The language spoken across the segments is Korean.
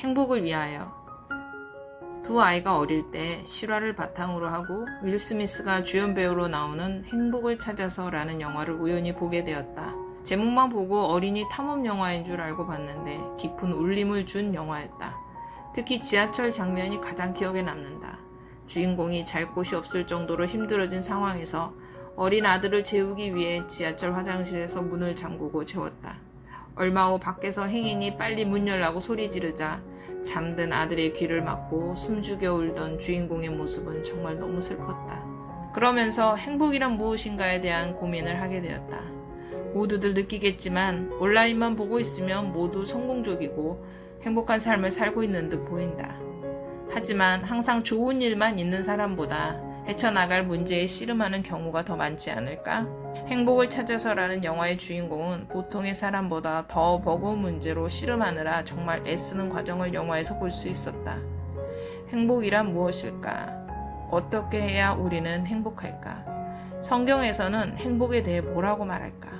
행복을 위하여. 두 아이가 어릴 때 실화를 바탕으로 하고 윌 스미스가 주연 배우로 나오는 행복을 찾아서라는 영화를 우연히 보게 되었다. 제목만 보고 어린이 탐험 영화인 줄 알고 봤는데 깊은 울림을 준 영화였다. 특히 지하철 장면이 가장 기억에 남는다. 주인공이 잘 곳이 없을 정도로 힘들어진 상황에서 어린 아들을 재우기 위해 지하철 화장실에서 문을 잠그고 재웠다. 얼마 후 밖에서 행인이 빨리 문 열라고 소리 지르자 잠든 아들의 귀를 막고 숨죽여 울던 주인공의 모습은 정말 너무 슬펐다. 그러면서 행복이란 무엇인가에 대한 고민을 하게 되었다. 모두들 느끼겠지만 온라인만 보고 있으면 모두 성공적이고 행복한 삶을 살고 있는 듯 보인다. 하지만 항상 좋은 일만 있는 사람보다 헤쳐나갈 문제에 씨름하는 경우가 더 많지 않을까? 행복을 찾아서라는 영화의 주인공은 보통의 사람보다 더 버거운 문제로 씨름하느라 정말 애쓰는 과정을 영화에서 볼 수 있었다. 행복이란 무엇일까? 어떻게 해야 우리는 행복할까? 성경에서는 행복에 대해 뭐라고 말할까?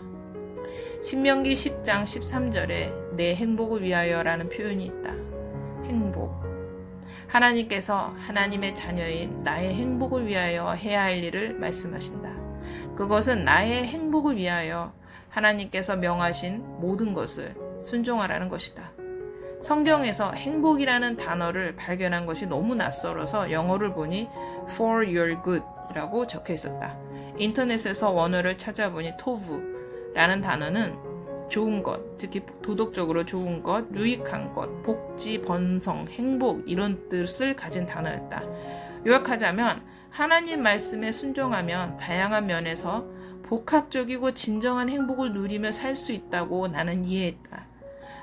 신명기 10장 13절에 내 행복을 위하여라는 표현이 있다. 행복. 하나님께서 하나님의 자녀인 나의 행복을 위하여 해야 할 일을 말씀하신다. 그것은 나의 행복을 위하여 하나님께서 명하신 모든 것을 순종하라는 것이다. 성경에서 행복이라는 단어를 발견한 것이 너무 낯설어서 영어를 보니 for your good 이라고 적혀 있었다. 인터넷에서 원어를 찾아보니 토브라는 단어는 좋은 것, 특히 도덕적으로 좋은 것, 유익한 것, 복지, 번성, 행복 이런 뜻을 가진 단어였다. 요약하자면 하나님 말씀에 순종하면 다양한 면에서 복합적이고 진정한 행복을 누리며 살 수 있다고 나는 이해했다.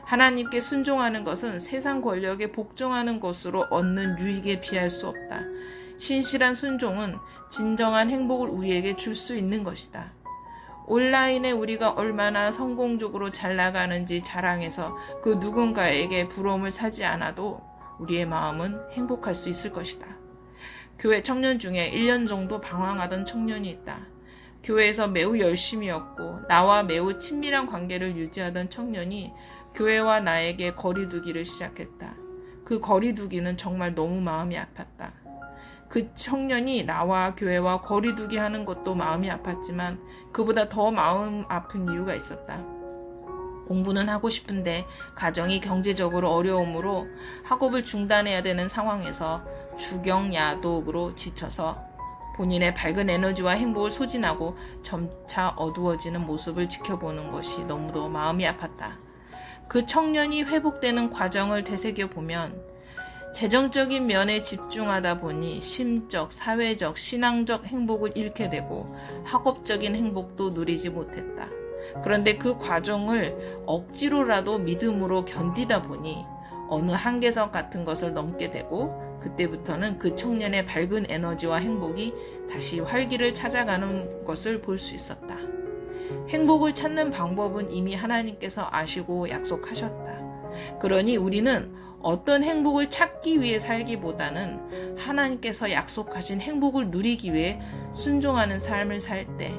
하나님께 순종하는 것은 세상 권력에 복종하는 것으로 얻는 유익에 비할 수 없다. 신실한 순종은 진정한 행복을 우리에게 줄 수 있는 것이다. 온라인에 우리가 얼마나 성공적으로 잘 나가는지 자랑해서 그 누군가에게 부러움을 사지 않아도 우리의 마음은 행복할 수 있을 것이다. 교회 청년 중에 1년 정도 방황하던 청년이 있다. 교회에서 매우 열심이었고 나와 매우 친밀한 관계를 유지하던 청년이 교회와 나에게 거리두기를 시작했다. 그 거리두기는 정말 너무 마음이 아팠다. 그 청년이 나와 교회와 거리두기 하는 것도 마음이 아팠지만 그보다 더 마음 아픈 이유가 있었다. 공부는 하고 싶은데 가정이 경제적으로 어려움으로 학업을 중단해야 되는 상황에서 주경야독으로 지쳐서 본인의 밝은 에너지와 행복을 소진하고 점차 어두워지는 모습을 지켜보는 것이 너무도 마음이 아팠다. 그 청년이 회복되는 과정을 되새겨보면 재정적인 면에 집중하다 보니 심적, 사회적, 신앙적 행복을 잃게 되고 학업적인 행복도 누리지 못했다. 그런데 그 과정을 억지로라도 믿음으로 견디다 보니 어느 한계선 같은 것을 넘게 되고 그때부터는 그 청년의 밝은 에너지와 행복이 다시 활기를 찾아가는 것을 볼 수 있었다. 행복을 찾는 방법은 이미 하나님께서 아시고 약속하셨다. 그러니 우리는 어떤 행복을 찾기 위해 살기보다는 하나님께서 약속하신 행복을 누리기 위해 순종하는 삶을 살 때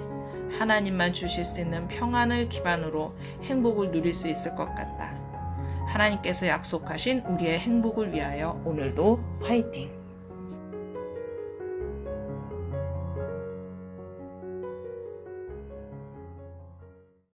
하나님만 주실 수 있는 평안을 기반으로 행복을 누릴 수 있을 것 같다. 하나님께서 약속하신 우리의 행복을 위하여 오늘도 화이팅!